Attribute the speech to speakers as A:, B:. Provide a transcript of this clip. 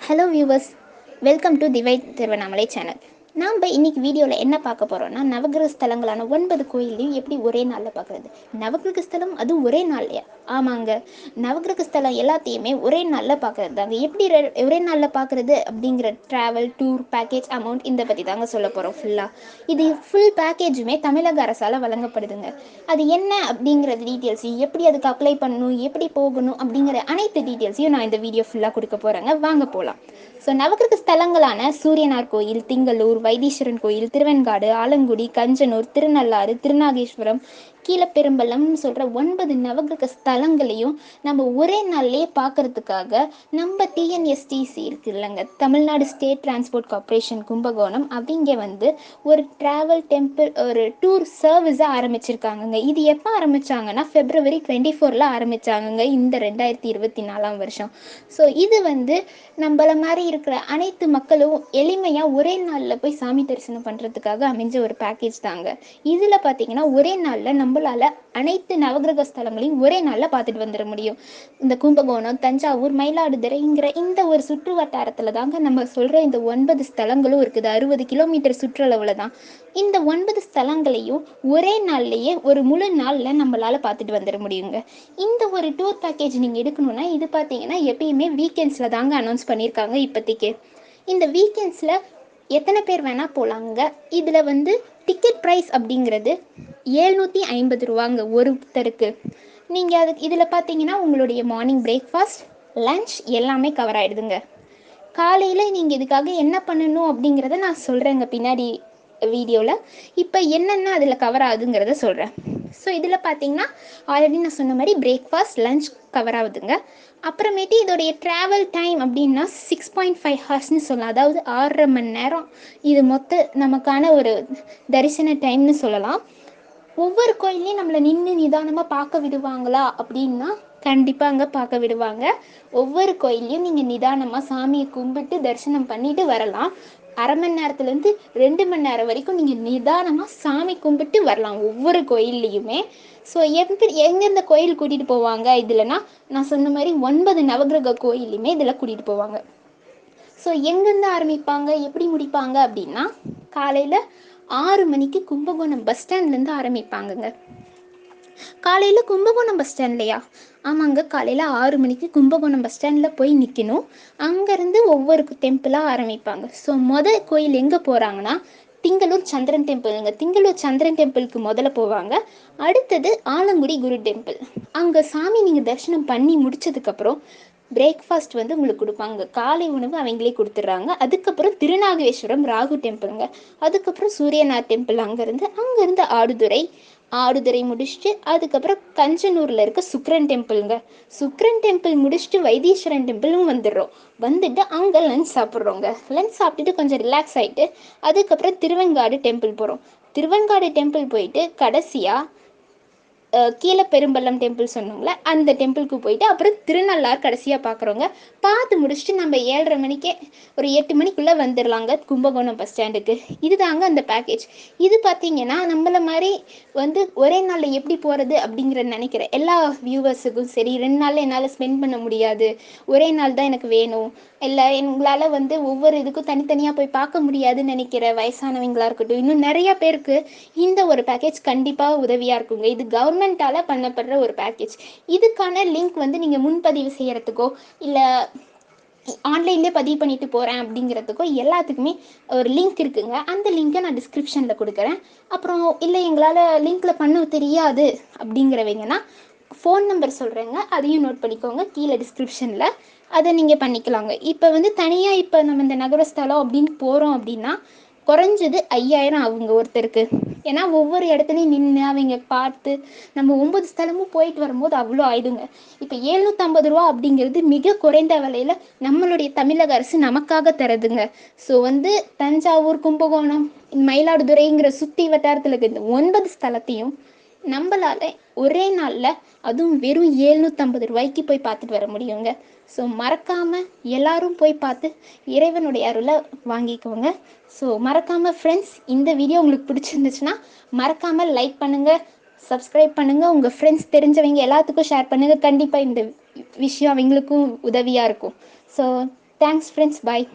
A: Hello viewers, welcome to திவை Tiruvannamalai channel. நாம் இன்னைக்கு வீடியோவில் என்ன பார்க்க போகிறோம்னா, நவகிரக ஸ்தலங்களான 9 கோயிலையும் எப்படி ஒரே நாளில் பார்க்குறது. நவகிரக ஸ்தலம் அதுவும் ஒரே நாள்லையா? ஆமாங்க, நவகிரக ஸ்தலம் எல்லாத்தையுமே ஒரே நாளில் பார்க்குறது தாங்க. எப்படி ஒரே நாளில் பார்க்குறது அப்படிங்கிற ட்ராவல், டூர், பேக்கேஜ், அமௌண்ட் இந்த பற்றி தாங்க சொல்ல போகிறோம் ஃபுல்லாக. இது ஃபுல் பேக்கேஜுமே தமிழக அரசால் வழங்கப்படுதுங்க. அது என்ன அப்படிங்கிற டீட்டெயில்ஸையும், எப்படி அதுக்கு அப்ளை பண்ணணும், எப்படி போகணும் அப்படிங்கிற அனைத்து டீட்டெயில்ஸையும் நான் இந்த வீடியோ ஃபுல்லாக கொடுக்க போகிறேங்க. வாங்க போகலாம். ஸோ நவகிரக ஸ்தலங்களான சூரியனார் கோயில், திங்களூர், வைத்தீஸ்வரன் கோயில், திருவெண்காடு, ஆலங்குடி, கஞ்சனூர், திருநள்ளாறு, திருநாகேஸ்வரம், கீழப்பெரும்பள்ளம்னு சொல்கிற 9 நவகிரக ஸ்தலங்களையும் நம்ம ஒரே நாள்லேயே பார்க்கறதுக்காக நம்ம டிஎன்எஸ்டிசி இருக்கு இல்லைங்க, Tamil Nadu state transport corporation Kumbakonam, அவங்க ஒரு ட்ராவல் டெம்பிள் ஒரு டூர் சர்வீஸை ஆரம்பிச்சிருக்காங்கங்க. இது எப்போ ஆரம்பித்தாங்கன்னா February 24 ஆரம்பித்தாங்கங்க, இந்த 2024 வருஷம். ஸோ இது நம்மள மாதிரி இருக்கிற அனைத்து மக்களும் எளிமையாக ஒரே நாளில் போய் சாமி தரிசனம் பண்ணுறதுக்காக அமைஞ்ச ஒரு பேக்கேஜ் தாங்க. இதில் பார்த்தீங்கன்னா ஒரே நாளில் நம்மளால் அனைத்து நவகிரக ஸ்தலங்களையும் ஒரே நாளில் பார்த்துட்டு வந்துட முடியும். இந்த கும்பகோணம், தஞ்சாவூர், மயிலாடுதுறைங்கிற இந்த ஒரு சுற்று வட்டாரத்தில் தாங்க நம்ம சொல்கிற இந்த 9 ஸ்தலங்களும் இருக்குது. 60 கிலோமீட்டர் சுற்றளவில் தான் இந்த 9 ஸ்தலங்களையும் ஒரே நாள்லேயே ஒரு முழு நாளில் நம்மளால் பார்த்துட்டு வந்துட முடியுங்க. இந்த ஒரு டூர் பேக்கேஜ் நீங்கள் எடுக்கணும்னா இது பார்த்தீங்கன்னா எப்பயுமே வீக்கெண்ட்ஸில் தாங்க அனௌன்ஸ் பண்ணியிருக்காங்க. இப்போதைக்கு இந்த வீக்கெண்ட்ஸில் எத்தனை பேர் வேணால் போகலாங்க. இதில் டிக்கெட் ப்ரைஸ் அப்படிங்கிறது 750 ரூபாங்க ஒருத்தருக்கு. நீங்கள் இதில் பார்த்தீங்கன்னா உங்களுடைய மார்னிங் பிரேக்ஃபாஸ்ட், லன்ச் எல்லாமே கவர் ஆகிடுதுங்க. காலையில் நீங்கள் இதுக்காக என்ன பண்ணணும் அப்படிங்கிறத நான் சொல்கிறேங்க பின்னாடி வீடியோவில். இப்போ என்னென்ன அதில் கவர் ஆகுதுங்கிறத சொல்கிறேன். ஸோ இதில் பார்த்தீங்கன்னா ஆல்ரெடி நான் சொன்ன மாதிரி பிரேக்ஃபாஸ்ட், லன்ச் கவர் ஆகுதுங்க. அப்புறமேட்டு இதோடைய ட்ராவல் டைம் அப்படின்னா 6.5 ஹவர்ஸ்னு சொல்லலாம். அதாவது 6.5 மணி நேரம் இது நமக்கான ஒரு தரிசன டைம்னு சொல்லலாம். ஒவ்வொரு கோயிலையும் நம்மளை நின்று நிதானமாக பார்க்க விடுவாங்களா அப்படின்னா கண்டிப்பாக அங்கே பார்க்க விடுவாங்க. ஒவ்வொரு கோயிலையும் நீங்கள் நிதானமாக சாமியை கும்பிட்டு தரிசனம் பண்ணிட்டு வரலாம். 1/2 மணி நேரத்துலேருந்து 2 மணி நேரம் வரைக்கும் நீங்கள் நிதானமாக சாமி கும்பிட்டு வரலாம் ஒவ்வொரு கோயில்லையுமே. ஸோ எந்தெந்த கோயில் கூட்டிகிட்டு போவாங்க இதில்னா, நான் சொன்ன மாதிரி 9 நவகிரக கோயிலையுமே இதில் கூட்டிகிட்டு போவாங்க. ஸோ எங்கேருந்து ஆரம்பிப்பாங்க, எப்படி முடிப்பாங்க அப்படின்னா, காலையில் 6 மணிக்கு கும்பகோணம் பஸ் ஸ்டாண்ட்லேருந்து ஆரம்பிப்பாங்கங்க. காலையில் கும்பகோணம் பஸ் ஸ்டாண்ட்லையா? ஆமாங்க, காலையில் 6 மணிக்கு கும்பகோணம் பஸ் ஸ்டாண்டில் போய் நிற்கணும். அங்கேருந்து ஒவ்வொரு டெம்பிளாக ஆரம்பிப்பாங்க. ஸோ கோயில் எங்கே போகிறாங்கன்னா திங்களூர் சந்திரன் டெம்பிளுங்க. திங்களூர் சந்திரன் டெம்பிளுக்கு முதல்ல போவாங்க. அடுத்தது ஆலங்குடி குரு டெம்பிள். அங்கே சாமி நீங்கள் தரிசனம் பண்ணி முடிச்சதுக்கப்புறம் பிரேக்ஃபாஸ்ட் உங்களுக்கு கொடுப்பாங்க. காலை உணவு அவங்களே கொடுத்துட்றாங்க. அதுக்கப்புறம் திருநாகேஸ்வரம் ராகு டெம்பிளுங்க. அதுக்கப்புறம் சூரியனார் டெம்பிள். அங்கேருந்து ஆடுதுறை முடிச்சுட்டு அதுக்கப்புறம் கஞ்சனூரில் இருக்க சுக்ரன் டெம்பிளுங்க. சுக்ரன் டெம்பிள் முடிச்சுட்டு வைத்தீஸ்வரன் டெம்பிளும் வந்துட்டு அங்கே லன்ச் சாப்பிட்றோங்க. லன்ச் சாப்பிட்டுட்டு கொஞ்சம் ரிலாக்ஸ் ஆகிட்டு அதுக்கப்புறம் திருவெண்காடு டெம்பிள் போகிறோம். திருவெண்காடு டெம்பிள் போயிட்டு கடைசியாக கீழப்பெரும்பள்ளம் டெம்பிள் சொன்னோங்களே அந்த டெம்பிளுக்கு போயிட்டு அப்புறம் திருநள்ளாறு கடைசியாக பார்க்குறோங்க. பார்த்து முடிச்சுட்டு நம்ம 7:30 மணிக்கே ஒரு 8 மணிக்குள்ளே வந்துடலாங்க கும்பகோணம் பஸ் ஸ்டாண்டுக்கு. இது தாங்க அந்த பேக்கேஜ். இது பார்த்தீங்கன்னா நம்மள மாதிரி ஒரே நாளில் எப்படி போகிறது அப்படிங்கிற நினைக்கிற எல்லா வியூவர்ஸுக்கும் சரி, 2 நாளில் என்னால் ஸ்பெண்ட் பண்ண முடியாது, ஒரே நாள் தான் எனக்கு வேணும், இல்லை எங்களால் ஒவ்வொரு இதுக்கும் தனித்தனியாக போய் பார்க்க முடியாதுன்னு நினைக்கிற வயசானவங்களாக இருக்கட்டும், இன்னும் நிறையா பேருக்கு இந்த ஒரு பேக்கேஜ் கண்டிப்பாக உதவியாக இருக்குங்க. இது கவர்மெண்ட்டால் பண்ணப்படுற ஒரு பேக்கேஜ். இதுக்கான லிங்க் நீங்கள் முன்பதிவு செய்கிறதுக்கோ இல்லை ஆன்லைன்லேயே பதிவு பண்ணிட்டு போகிறேன் அப்படிங்கிறதுக்கோ எல்லாத்துக்குமே ஒரு லிங்க் இருக்குங்க. அந்த லிங்க்கை நான் டிஸ்கிரிப்ஷனில் கொடுக்குறேன். அப்புறம் இல்லை எங்களால் லிங்க்கில் பண்ண தெரியாது அப்படிங்கிறவங்கன்னா ஃபோன் நம்பர் சொல்கிறேங்க, அதையும் நோட் பண்ணிக்கோங்க கீழே டிஸ்கிரிப்ஷனில். அதை நீங்கள் பண்ணிக்கலாங்க. இப்போ தனியாக இப்போ நம்ம இந்த நகரஸ்தலம் அப்படின்னு போகிறோம் அப்படின்னா குறைஞ்சது 5000 ஆகுங்க ஒருத்தருக்கு. ஏன்னா ஒவ்வொரு இடத்துலையும் நின்று அவங்க பார்த்து நம்ம 9 ஸ்தலமும் போயிட்டு வரும்போது அவ்வளோ ஆயிடுங்க. இப்போ 750 ரூபா அப்படிங்கிறது மிக குறைந்த விலையில் நம்மளுடைய தமிழக அரசு நமக்காக தருதுங்க. ஸோ தஞ்சாவூர், கும்பகோணம், மயிலாடுதுறைங்கிற சுற்றி வட்டாரத்தில் இருக்க இந்த 9 ஸ்தலத்தையும் நம்மளால் ஒரே நாளில் அதுவும் வெறும் 750 ரூபாய்க்கு போய் பார்த்துட்டு வர முடியுங்க. ஸோ மறக்காமல் எல்லாரும் போய் பார்த்து இறைவனுடைய அருளை வாங்கிக்கோங்க. ஸோ மறக்காமல் ஃப்ரெண்ட்ஸ், இந்த வீடியோ உங்களுக்கு பிடிச்சிருந்துச்சுன்னா மறக்காமல் லைக் பண்ணுங்கள், சப்ஸ்கிரைப் பண்ணுங்கள், உங்கள் ஃப்ரெண்ட்ஸ் தெரிஞ்சவங்க எல்லாத்துக்கும் ஷேர் பண்ணுங்கள். கண்டிப்பாக இந்த விஷயம் அவங்களுக்கும் உதவியாக இருக்கும். ஸோ தேங்க்ஸ் ஃப்ரெண்ட்ஸ், பாய்.